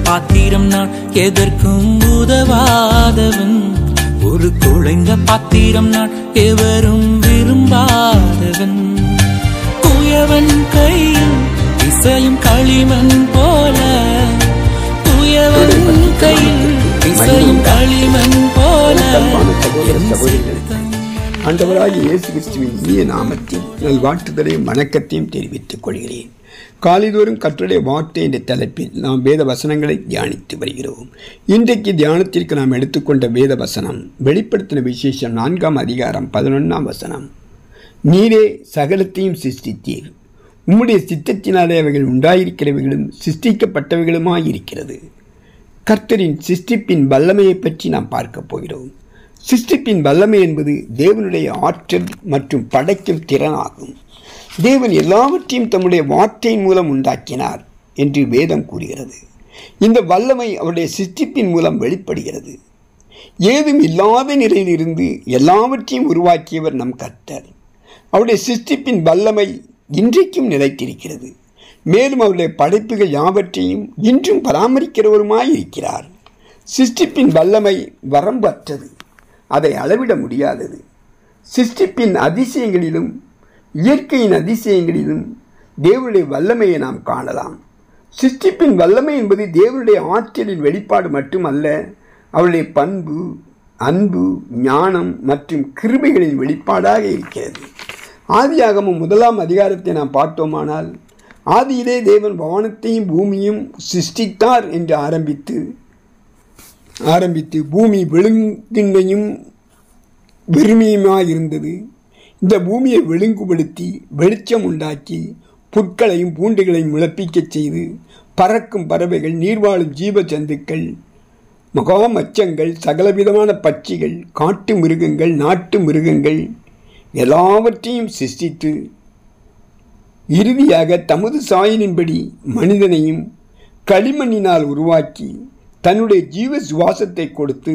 பாத்திரம் நான், எதற்கும் உதவாதவன். ஒரு குழைந்த பாத்திரம் நான், எவரும் விரும்பாதவன். குயவன் கையில் இசையும் களிமண் போல, குயவன் கையில் இசையும் களிமண் போல. ஆண்டவராகிய இயேசு கிறிஸ்துவின் இனிய நாமத்தில் நல்வாழ்த்துதலையும் வணக்கத்தையும் தெரிவித்துக் கொள்கிறேன். காலைதோறும் கர்த்தருடைய வார்த்தை என்ற தலைப்பில் நாம் வேத வசனங்களை தியானித்து வருகிறோம். இன்றைக்கு தியானத்திற்கு நாம் எடுத்துக்கொண்ட வேத வசனம் வெளிப்படுத்தின விசேஷம் 4ஆம் அதிகாரம் 11ஆம் வசனம். நீரே சகலத்தையும் சிருஷ்டித்தீர், உம்முடைய சித்தத்தினாலே அவைகள் உண்டாயிருக்கிறவைகளும் சிருஷ்டிக்கப்பட்டவைகளுமாயிருக்கிறது. கர்த்தரின் சிருஷ்டிப்பின் வல்லமையை பற்றி நாம் பார்க்க போகிறோம். சிருஷ்டிப்பின் வல்லமை என்பது தேவனுடைய ஆற்றல் மற்றும் படைக்கும் திறனாகும். தேவன் எல்லாவற்றையும் தம்முடைய வார்த்தையின் மூலம் உண்டாக்கினார் என்று வேதம் கூறுகிறது. இந்த வல்லமை அவருடைய சிருஷ்டிப்பின் மூலம் வெளிப்படுகிறது. ஏதும் இல்லாத நிலையிலிருந்து எல்லாவற்றையும் உருவாக்கியவர் நம் கர்த்தர். அவருடைய சிருஷ்டிப்பின் வல்லமை இன்றைக்கும் நிலைத்திருக்கிறது. மேலும் அவருடைய படைப்புகள் யாவற்றையும் இன்றும் பராமரிக்கிறவருமாயிருக்கிறார். சிருஷ்டிப்பின் வல்லமை வரம்பற்றது, அதை அளவிட முடியாதது. சிருஷ்டிப்பின் அதிசயங்களிலும் இயற்கையின் அதிசயங்களிலும் தேவனுடைய வல்லமையை நாம் காணலாம். சிருஷ்டிப்பின் வல்லமை என்பது தேவனுடைய ஆற்றலின் வெளிப்பாடு மட்டுமல்ல, அவருடைய பண்பு, அன்பு, ஞானம் மற்றும் கிருபைகளின் வெளிப்பாடாக இருக்கிறது. ஆதியாகமம் 1ஆம் அதிகாரத்தை நாம் பார்த்தோமானால், ஆதியிலே தேவன் வானத்தையும் பூமியும் சிருஷ்டித்தார் என்று ஆரம்பித்து பூமி விழுங்கின்மையும் வெறுமையுமாயிருந்தது. இந்த பூமியை விழுங்குபடுத்தி வெளிச்சம் உண்டாக்கி புற்களையும் பூண்டுகளையும் முளைப்பிக்கச் செய்து பறக்கும் பறவைகள், நீர்வாழும் ஜீவ ஜந்துக்கள், மகா மச்சங்கள், சகலவிதமான பட்சிகள், காட்டு மிருகங்கள், நாட்டு மிருகங்கள் எல்லாவற்றையும் சிருஷ்டித்து இறுதியாக தமது சாயலின்படி மனிதனையும் களிமண்ணினால் உருவாக்கி தன்னுடைய ஜீவ சுவாசத்தை கொடுத்து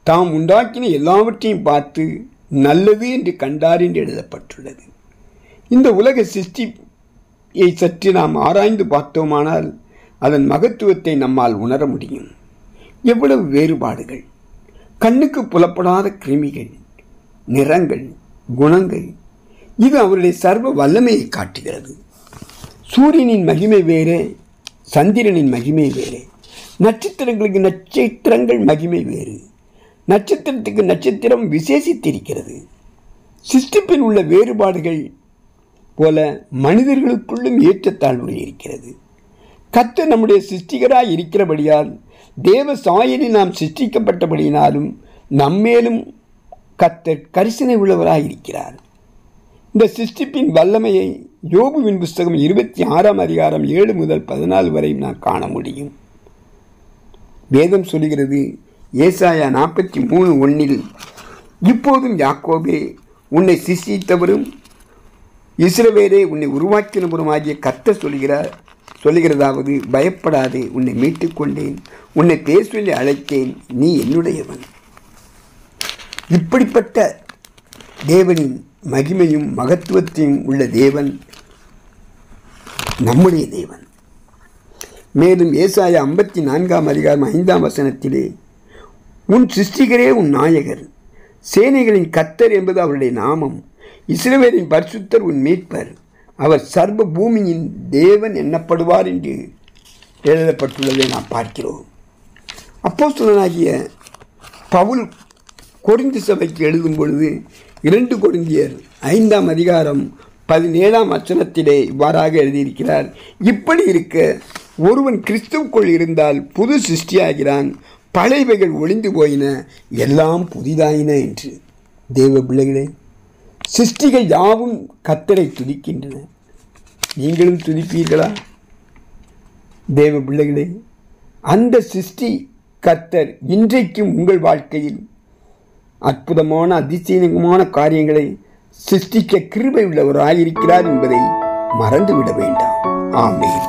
தாம் உண்டாக்கின எல்லாவற்றையும் பார்த்து நல்லது என்று கண்டார் என்று எழுதப்பட்டுள்ளது. இந்த உலக சிருஷ்டியை சற்று நாம் ஆராய்ந்து பார்த்தோமானால் அதன் மகத்துவத்தை நம்மால் உணர முடியும். எவ்வளவு வேறுபாடுகள், கண்ணுக்கு புலப்படாத கிருமிகள், நிறங்கள், குணங்கள், இது அவருடைய சர்வ வல்லமையை காட்டுகிறது. சூரியனின் மகிமை வேறே, சந்திரனின் மகிமை வேறே, நட்சத்திரங்களுக்கு நட்சத்திரங்கள் மகிமை வேறு, நட்சத்திரத்துக்கு நட்சத்திரம் விசேஷித்திருக்கிறது. சிருஷ்டிப்பில் உள்ள வேறுபாடுகள் போல மனிதர்களுக்குள்ளும் ஏற்றத்தாழ்வுகள் இருக்கிறது. கர்த்தர் நம்முடைய சிருஷ்டிகராய் இருக்கிறபடியால், தேவ சாயலில் நாம் சிருஷ்டிக்கப்பட்டபடியினாலும் நம்மேலும் கர்த்தர் கரிசனை உள்ளவராய் இருக்கிறார். இந்த சிருஷ்டிப்பின் வல்லமையை யோபுவின் புஸ்தகம் 26ஆம் அதிகாரம் 7 முதல் 14 வரை நாம் காண முடியும். வேதம் சொல்கிறது, ஏசாயா 43:1, இப்போதும் யாக்கோபே உன்னை சிருஷ்டித்தவரும் இஸ்ரவேலே உன்னை உருவாக்கினவரும் ஆகிய கர்த்தர் சொல்லுகிறதாவது, பயப்படாதே, உன்னை மீட்டுக் கொண்டேன், உன்னை பேர் சொல்லி அழைத்தேன், நீ என்னுடையவன். இப்படிப்பட்ட தேவனின் மகிமையும் மகத்துவத்தையும் உள்ள தேவன் நம்முடைய தேவன். மேலும் ஏசாயா 54ஆம் அதிகாரம் 5ஆம் வசனத்திலே, உன் சிருஷ்டிகரே உன் நாயகர், சேனைகளின் கர்த்தர் என்பது அவருடைய நாமம், இஸ்ரவேலின் பரிசுத்தர் உன் மீட்பர், அவர் சர்வ பூமியின் தேவன் எண்ணப்படுவார் என்று எழுதப்பட்டுள்ளதை நாம் பார்க்கிறோம். அப்போஸ்தலனாகிய பவுல் கொரிந்து சபைக்கு எழுதும் பொழுது 2 கொரிந்தியர் 5ஆம் அதிகாரம் 17ஆம் வசனத்திலே இவ்வாறாக எழுதியிருக்கிறார், இப்படி இருக்க ஒருவன் கிறிஸ்துவுக்குள் இருந்தால் புது சிருஷ்டியாகிறான், பழையவைகள் ஒளிந்து போயின, எல்லாம் புதிதாயின என்று. தேவ பிள்ளைகளே, சிருஷ்டிகள் யாவும் கர்த்தரை துதிக்கின்றன. நீங்களும் துதிப்பீர்களா? தேவ பிள்ளைகளே, அந்த சிருஷ்டி கர்த்தர் இன்றைக்கும் உங்கள் வாழ்க்கையில் அற்புதமான அதிசயமான காரியங்களை சிருஷ்டிக்க கிருபை உள்ளவராயிருக்கிறார் என்பதை மறந்துவிட வேண்டாம். ஆமென்.